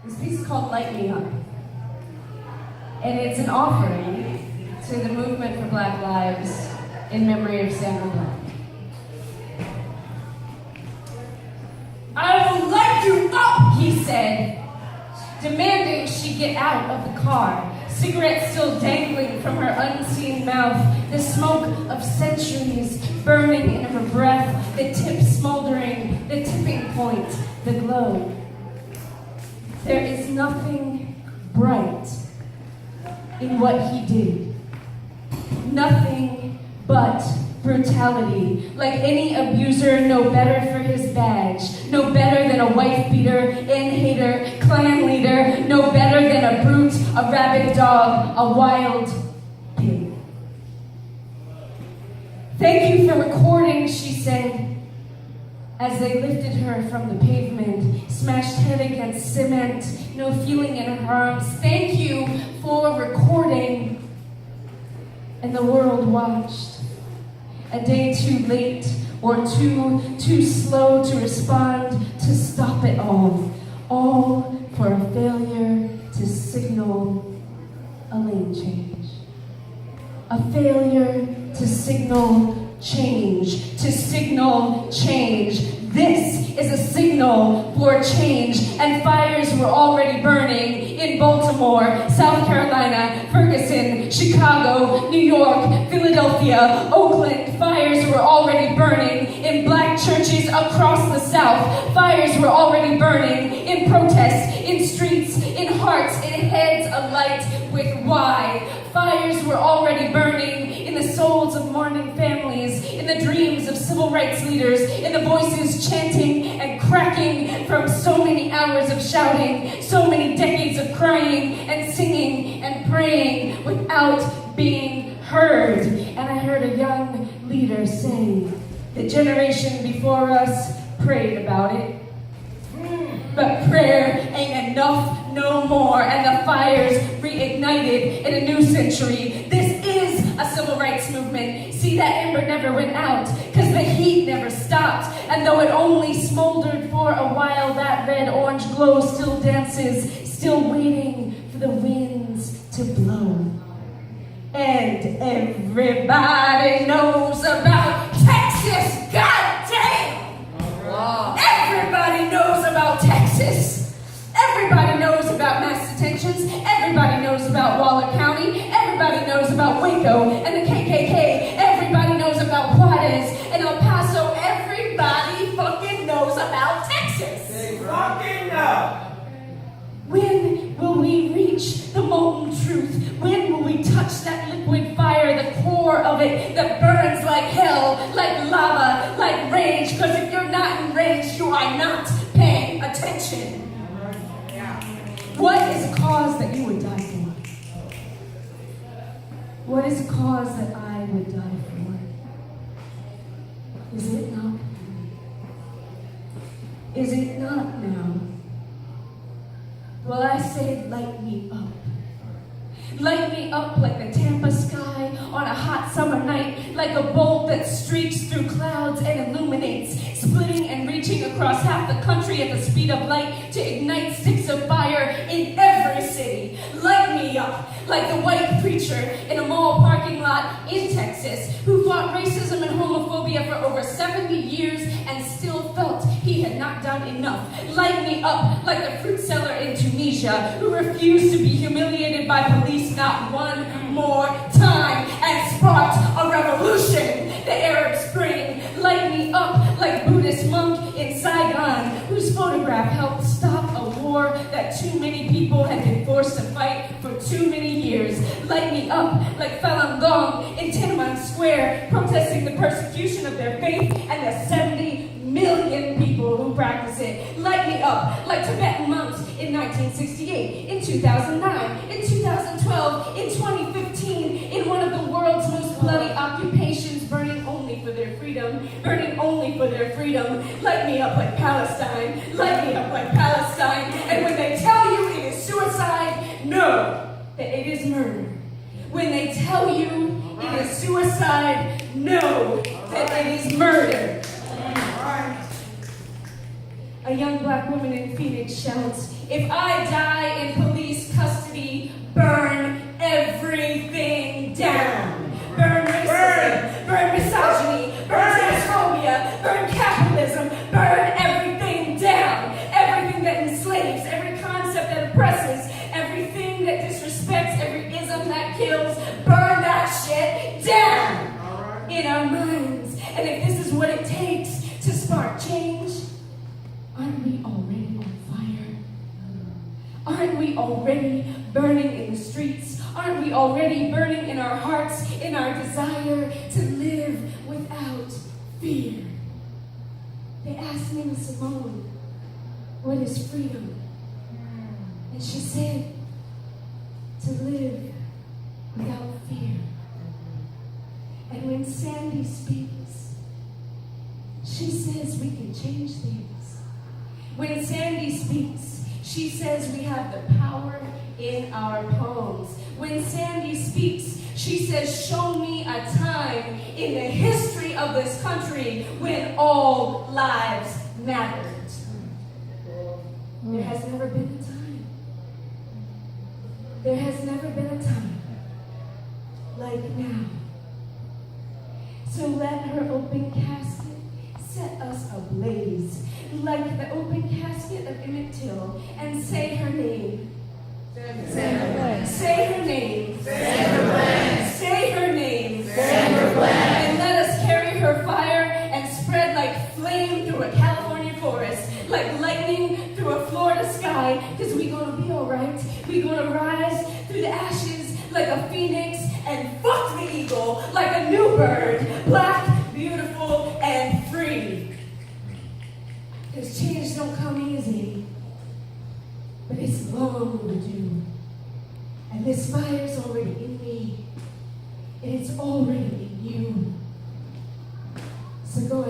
This piece is called Light Me Up. And it's an offering to the movement for Black Lives in memory of Sandra Black. "I will light you up," he said, demanding she get out of the car, cigarette still dangling from her unseen mouth, the smoke of centuries burning in her breath, the tip smoldering, the tipping point, the glow. There is nothing bright in what he did. Nothing but brutality. Like any abuser, no better for his badge. No better than a wife beater, and hater, clan leader. No better than a brute, a rabid dog, a wild pig. "Thank you for recording," she said, as they lifted her from the pavement, smashed head against cement, no feeling in her arms. "Thank you for recording." And the world watched. A day too late or too slow to respond, to stop it all for a failure to signal a lane change. A failure to signal change, to signal change. This is a signal for change, and fires were already burning in Baltimore, South Carolina, Ferguson, Chicago, New York, Philadelphia, Oakland. Fires were already burning in black churches across the South. Fires were already burning in protests, in streets, in hearts, in heads alight with why. Fires were already burning in the souls of mourning families, in the dreams of civil rights leaders, in the voices chanting and cracking from so many hours of shouting, so many decades of crying and singing and praying without being heard. And I heard a young leader say, "The generation before us prayed about it, but prayer ain't enough no more," and the fires reignited in a new century. This is a civil rights movement. See, that ember never went out, because the heat never stopped. And though it only smoldered for a while, that red-orange glow still dances, still waiting for the winds to blow. And everybody knows about Texas, goddamn! Wow. Everybody knows about Texas. Everybody knows about mass detentions. Everybody knows about Waller County. Everybody knows about Waco and the KKK. Everybody knows about Juarez and El Paso. Everybody fucking knows about Texas. They fucking know. When will we reach the molten truth? When will we touch that liquid fire, the core of it that burns like hell, like lava, like rage? Because if you're not enraged, you are not paying attention. What is a cause that you would die for? What is a cause that I would die for? Is it not? Is it not now? Well, I say, light me up. Light me up like the Tampa sky on a hot summer night, like a bolt that streaks through clouds and illuminates, splitting and reaching across half the country at the speed of light to ignite sticks of fire in every city. Light me up like the white preacher in a mall parking lot in Texas who fought racism and homophobia for over 70 years and still felt he had not done enough. Light me up like the fruit seller in Tunisia who refused to be humiliated by police not one more time and sparked a revolution, the Arab Spring. Light me up like Buddhist monk in Saigon whose photograph helped stop a war that too many people had been forced to fight for too many years. Light me up like Falun Gong in Tiananmen Square protesting the persecution of their faith and the 70 million people who practice it. Light me up like Tibetan monks in 1968, in 2009, in 2012, in 2015, in one of the world's most bloody occupations, burning only for their freedom, burning only for their freedom. Light me up like Palestine, light me up like Palestine. And when they tell you it is suicide, know that it is murder. When they tell you it is suicide, know that it is murder. A A young black woman in Phoenix shouts, "If I die in police custody, burn everything down. Burn racism, burn misogyny, burn transphobia, burn capitalism, burn everything down. Everything that enslaves, every concept that oppresses, everything that disrespects, every ism that kills, burn that shit down in our minds." And if this is what it takes to spark change, aren't we already on fire? Aren't we already burning in the streets? Aren't we already burning in our hearts, in our desire to live without fear? They asked Nina Simone, "What is freedom?" And she said, "To live without fear." And when Sandy speaks, she says we can change things. When Sandy speaks, she says we have the power in our poems. When Sandy speaks, she says, "Show me a time in the history of this country when all lives mattered." There has never been a time. There has never been a time like now. So let her open casket set us ablaze, like the open casket of Emmett Till, and say her name. Sandra Bland. Say her name. Sandra Bland. Say her name. Sandra Bland. And let us carry her fire and spread like flame through a California forest, like lightning through a Florida sky, because we gonna be alright. We gonna rise through the ashes like a phoenix and fuck the eagle like a new bird, black, beautiful, and free. Because change don't come easy, but it's long overdue. And this fire's already in me, and it's already in you. So go